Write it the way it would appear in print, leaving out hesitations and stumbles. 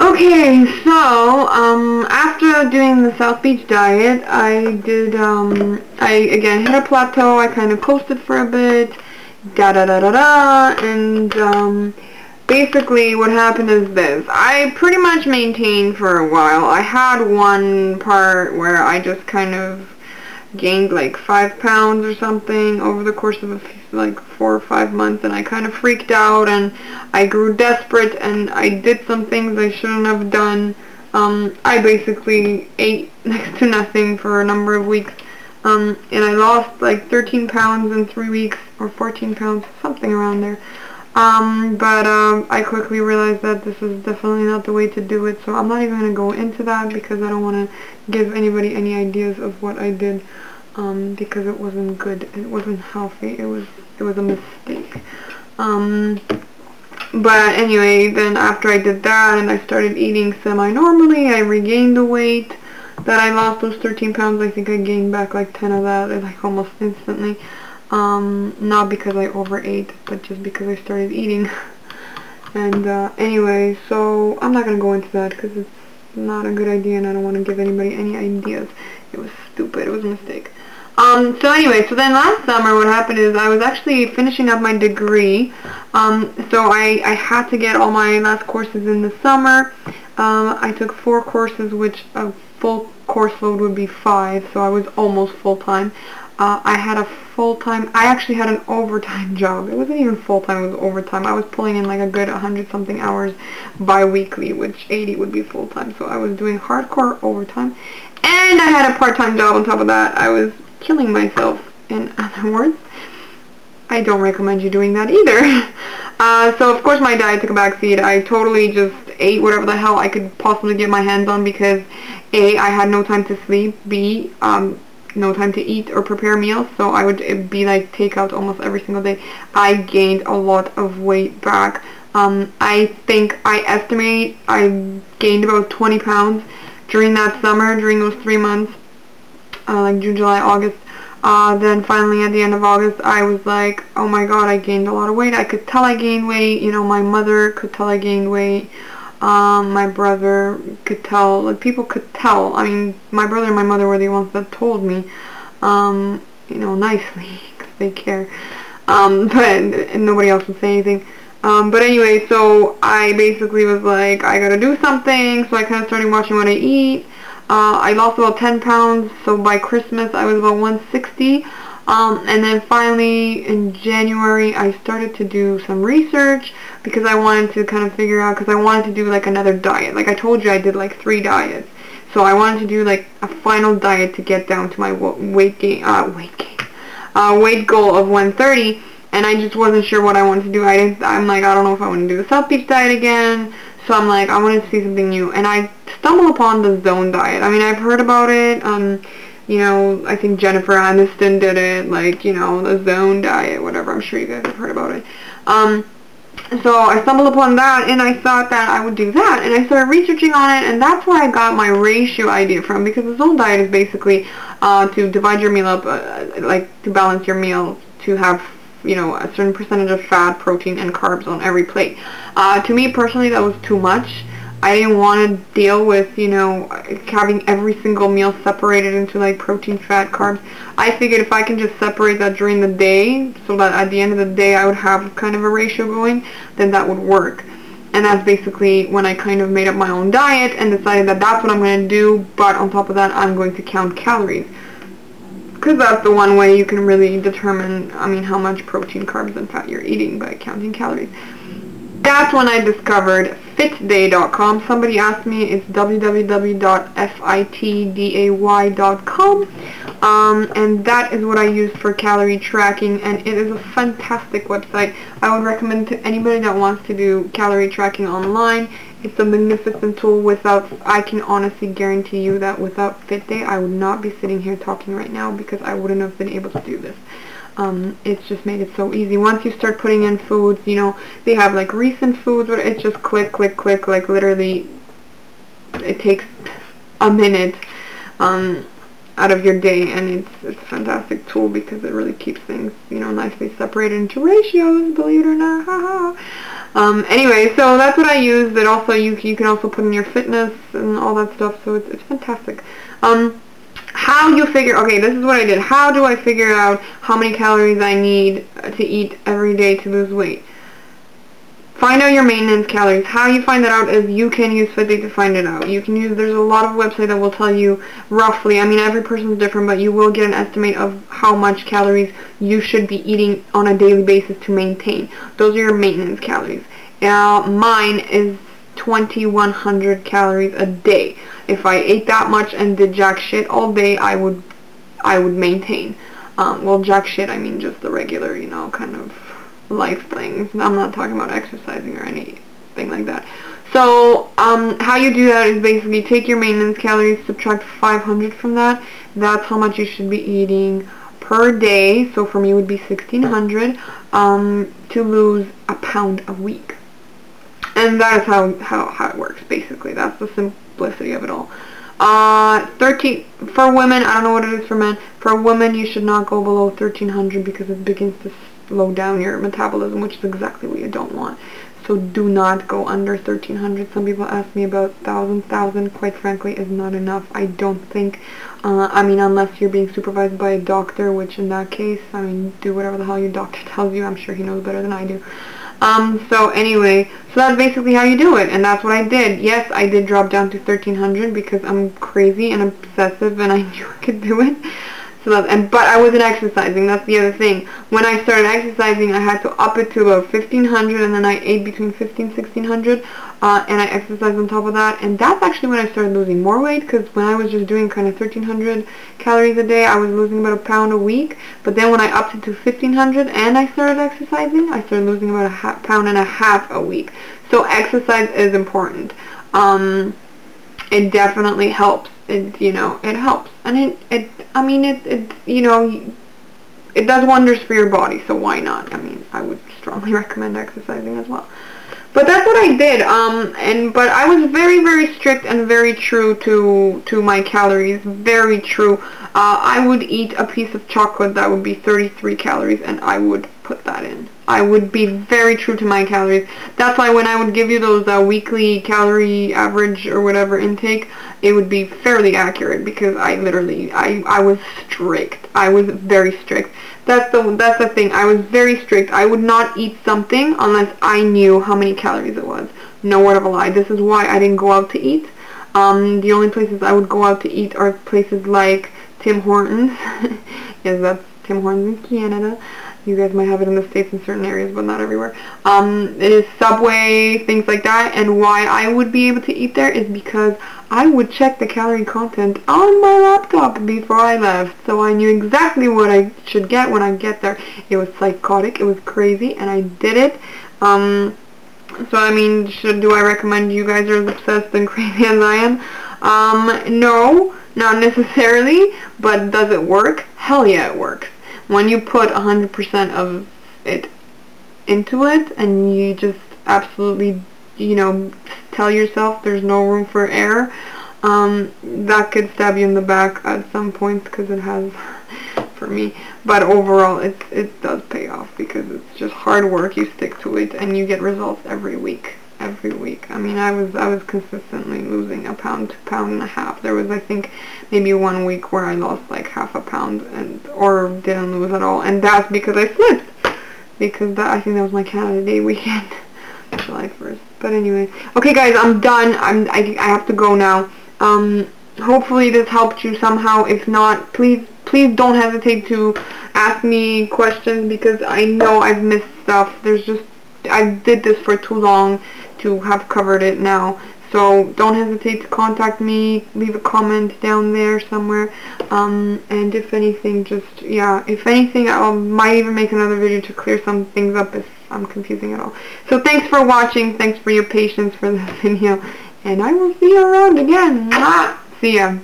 Okay, so, after doing the South Beach diet, I did, I again hit a plateau. I kind of coasted for a bit, and, basically what happened is this. I pretty much maintained for a while. I had one part where I just kind of gained like 5 pounds or something over the course of like 4 or 5 months, and I kind of freaked out and I grew desperate and I did some things I shouldn't have done. I basically ate next to nothing for a number of weeks, and I lost like 13 pounds in 3 weeks, or 14 pounds, something around there. But I quickly realized that this is definitely not the way to do it, so I'm not even going to go into that because I don't want to give anybody any ideas of what I did, because it wasn't good, it wasn't healthy, it was a mistake. But anyway, then after I did that and I started eating semi-normally, I regained the weight that I lost, those 13 pounds. I think I gained back like 10 of that, like almost instantly. Not because I overate, but just because I started eating. And anyway, so I'm not going to go into that because it's not a good idea and I don't want to give anybody any ideas. It was stupid, it was a mistake. So anyway, so then last summer what happened is I was actually finishing up my degree, so I had to get all my last courses in the summer. I took 4 courses, which a full course load would be 5, so I was almost full-time. I had a full-time, I actually had an overtime job. It wasn't even full-time, it was overtime. I was pulling in like a good 100-something hours bi-weekly, which 80 would be full-time, so I was doing hardcore overtime. And I had a part-time job on top of that. I was killing myself, in other words. I don't recommend you doing that either. So of course my diet took a backseat. I totally just ate whatever the hell I could possibly get my hands on because A, I had no time to sleep, B, no time to eat or prepare meals, so I would be like takeout almost every single day. I gained a lot of weight back. I estimate I gained about 20 pounds during that summer, during those 3 months, like June, July, August. Then finally at the end of August, I was like, oh my god, I gained a lot of weight. I could tell I gained weight. You know, my mother could tell I gained weight. My brother could tell. Like, people could tell. I mean, my brother and my mother were the ones that told me, you know, nicely, because they care. But nobody else would say anything. But anyway, so I basically was like, I gotta do something, so I kind of started watching what I eat. I lost about 10 pounds, so by Christmas I was about 160. And then finally in January I started to do some research because I wanted to kind of figure out, because I wanted to do like another diet. Like I told you, I did like 3 diets. So I wanted to do like a final diet to get down to my weight goal of 130, and I just wasn't sure what I wanted to do. I'm like, I don't know if I want to do the South Beach diet again. So I'm like, I wanted to see something new, and I stumbled upon the Zone diet. I mean, I've heard about it. You know, I think Jennifer Aniston did it, like, you know, the Zone diet, whatever. I'm sure you guys have heard about it. So I stumbled upon that, and I thought that I would do that, and I started researching on it, and that's where I got my ratio idea from, because the Zone diet is basically to divide your meal up, like to balance your meal, to have, you know, a certain percentage of fat, protein, and carbs on every plate. To me personally, that was too much. I didn't want to deal with, you know, having every single meal separated into like protein, fat, carbs. I figured if I can just separate that during the day, so that at the end of the day I would have kind of a ratio going, then that would work. And that's basically when I kind of made up my own diet and decided that that's what I'm going to do, but on top of that I'm going to count calories. Because that's the one way you can really determine, I mean, how much protein, carbs, and fat you're eating, by counting calories. That's when I discovered fitday.com. Somebody asked me, it's www.fitday.com, and that is what I use for calorie tracking, and it is a fantastic website. I would recommend to anybody that wants to do calorie tracking online. It's a magnificent tool. I can honestly guarantee you that without FitDay, I would not be sitting here talking right now, because I wouldn't have been able to do this. It's just made it so easy. Once you start putting in foods, you know, they have like recent foods, but it's just click, click, click, like literally it takes a minute out of your day, and it's a fantastic tool because it really keeps things, you know, nicely separated into ratios, believe it or not. Anyway, so that's what I use. That also you can also put in your fitness and all that stuff. So it's fantastic. How you figure? Okay, this is what I did. How do I figure out how many calories I need to eat every day to lose weight? Find out your maintenance calories. How you find that out is you can use Fitbit to find it out. You can use, there's a lot of websites that will tell you roughly, I mean every person's different, but you will get an estimate of how much calories you should be eating on a daily basis to maintain. Those are your maintenance calories. Mine is 2100 calories a day. If I ate that much and did jack shit all day, I would maintain. Well, jack shit, I mean just the regular, you know, kind of life things. I'm not talking about exercising or anything like that. So how you do that is basically take your maintenance calories, subtract 500 from that. That's how much you should be eating per day. So for me it would be 1600 to lose a pound a week. And that is how it works basically. That's the simplicity of it all. 13 for women, I don't know what it is for men. For women you should not go below 1300 because it begins to slow down your metabolism, which is exactly what you don't want. So do not go under 1300. Some people ask me about 1000. Quite frankly is not enough. I don't think, I mean unless you're being supervised by a doctor, which in that case, I mean do whatever the hell your doctor tells you. I'm sure he knows better than I do. So anyway, so that's basically how you do it, and that's what I did. Yes, I did drop down to 1300 because I'm crazy and obsessive and I knew I could do it. So but I wasn't exercising. That's the other thing. When I started exercising, I had to up it to about 1500, and then I ate between 15 and 1600, and I exercised on top of that. And that's actually when I started losing more weight, because when I was just doing kind of 1300 calories a day, I was losing about a pound a week. But then when I upped it to 1500 and I started exercising, I started losing about a pound and a half a week. So exercise is important. It definitely helps. It, you know, it helps, and I mean, you know, it does wonders for your body, so why not? I mean, I would strongly recommend exercising as well. But that's what I did, but I was very, very strict and very true to my calories, very true. I would eat a piece of chocolate that would be 33 calories, and I would put that in. I would be very true to my calories. That's why when I would give you those weekly calorie average or whatever intake, it would be fairly accurate because I was strict. I was very strict. That's the thing. I was very strict. I would not eat something unless I knew how many calories it was. No word of a lie. This is why I didn't go out to eat. The only places I would go out to eat are places like Tim Hortons. Yes, that's Tim Hortons in Canada. You guys might have it in the States in certain areas, but not everywhere. It is Subway, things like that. And why I would be able to eat there is because I would check the calorie content on my laptop before I left. So I knew exactly what I should get when I get there. It was psychotic. It was crazy. And I did it. So I mean, do I recommend you guys are as obsessed and crazy as I am? No, not necessarily. But does it work? Hell yeah, it works. When you put 100% of it into it and you just absolutely, you know, tell yourself there's no room for error, that could stab you in the back at some points because it has for me. But overall, it does pay off because it's just hard work. You stick to it and you get results every week. Every week. I mean, I was consistently losing a pound to pound and a half. There was, I think, maybe 1 week where I lost like half a pound or didn't lose at all, and that's because I slipped. Because I think that was my Canada Day weekend, July 1st. But anyway, okay, guys, I'm done. I have to go now. Hopefully this helped you somehow. If not, please don't hesitate to ask me questions because I know I've missed stuff. I did this for too long to have covered it now. So don't hesitate to contact me, leave a comment down there somewhere, and if anything, if anything, I might even make another video to clear some things up if I'm confusing at all. So thanks for watching, thanks for your patience for this video, and I will see you around again. See ya.